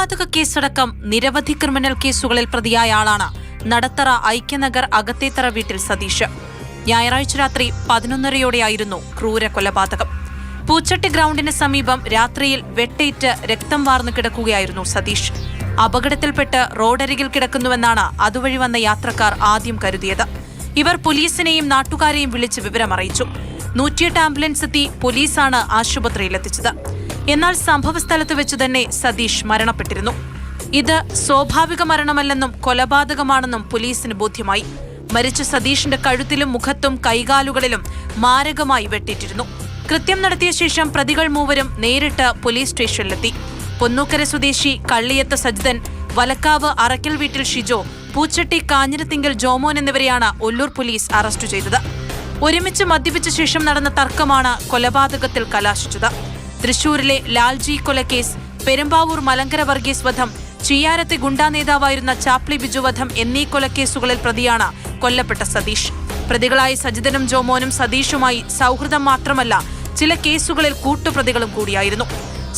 കൊലപാതക കേസടക്കം നിരവധി ക്രിമിനൽ കേസുകളിൽ പ്രതിയായ ആളാണ് നടത്തറ ഐക്യനഗർ അകത്തേത്തറ വീട്ടിൽ സതീഷ്. ഞായറാഴ്ച രാത്രി 11:30യോടെയായിരുന്നു ക്രൂര കൊലപാതകം. പൂച്ചട്ടി ഗ്രൗണ്ടിന് സമീപം രാത്രിയിൽ വെട്ടേറ്റ് രക്തം വാർന്നു കിടക്കുകയായിരുന്നു സതീഷ്. അപകടത്തിൽപ്പെട്ട് റോഡരികിൽ കിടക്കുന്നുവെന്നാണ് അതുവഴി വന്ന യാത്രക്കാർ ആദ്യം കരുതിയത്. ഇവർ പോലീസിനെയും നാട്ടുകാരെയും വിളിച്ച് വിവരമറിയിച്ചു. 108 ആംബുലൻസ് എത്തി പോലീസാണ് ആശുപത്രിയിലെത്തിച്ചത്. എന്നാൽ സംഭവസ്ഥലത്ത് വെച്ച് തന്നെ സതീഷ് മരണപ്പെട്ടിരുന്നു. ഇത് സ്വാഭാവിക മരണമല്ലെന്നും കൊലപാതകമാണെന്നും പോലീസിന് ബോധ്യമായി. മരിച്ച സതീഷിന്റെ കഴുത്തിലും മുഖത്തും കൈകാലുകളിലും മാരകമായി വെട്ടിയിട്ടിരുന്നു. കൃത്യം നടത്തിയ ശേഷം പ്രതികൾ മൂവരും നേരിട്ട് പോലീസ് സ്റ്റേഷനിലെത്തി. പൊന്നൂക്കര സ്വദേശി കള്ളിയത്ത് സജിതൻ, വലക്കാവ് അറക്കൽ വീട്ടിൽ ഷിജോ, പൂച്ചട്ടി കാഞ്ഞിരത്തിങ്കൽ ജോമോൻ എന്നിവരെയാണ് ഒല്ലൂർ പോലീസ് അറസ്റ്റ് ചെയ്തത്. ഒരുമിച്ച് മദ്യപിച്ച ശേഷം നടന്ന തർക്കമാണ് കൊലപാതകത്തിൽ കലാശിച്ചത്. തൃശൂരിലെ ലാൽജി കൊലക്കേസ്, പെരുമ്പാവൂർ മലങ്കര വർഗീസ് വധം, ചിയ്യാരത്തെ ഗുണ്ടാ നേതാവായിരുന്ന ചാപ്ലി ബിജു വധം എന്നീ കൊലക്കേസുകളിൽ പ്രതിയാണ് കൊല്ലപ്പെട്ട സതീഷ്. പ്രതികളായ സജിതനും ജോമോനും സതീഷുമായി സൗഹൃദം മാത്രമല്ല, ചില കേസുകളിൽ കൂട്ടുപ്രതികളും കൂടിയായിരുന്നു.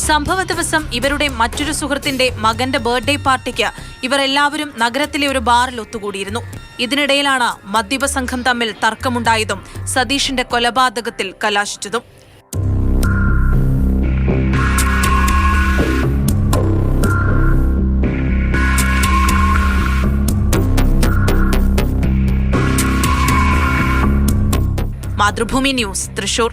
സംഭവ ദിവസം ഇവരുടെ മറ്റൊരു സുഹൃത്തിന്റെ മകന്റെ ബർത്ത്ഡേ പാർട്ടിക്ക് ഇവർ എല്ലാവരും നഗരത്തിലെ ഒരു ബാറിൽ ഒത്തുകൂടിയിരുന്നു. ഇതിനിടയിലാണ് മദ്യപ സംഘം തമ്മിൽ തർക്കമുണ്ടായതും സതീഷിന്റെ കൊലപാതകത്തിൽ കലാശിച്ചതും. മാതൃഭൂമി ന്യൂസ്, തൃശൂർ.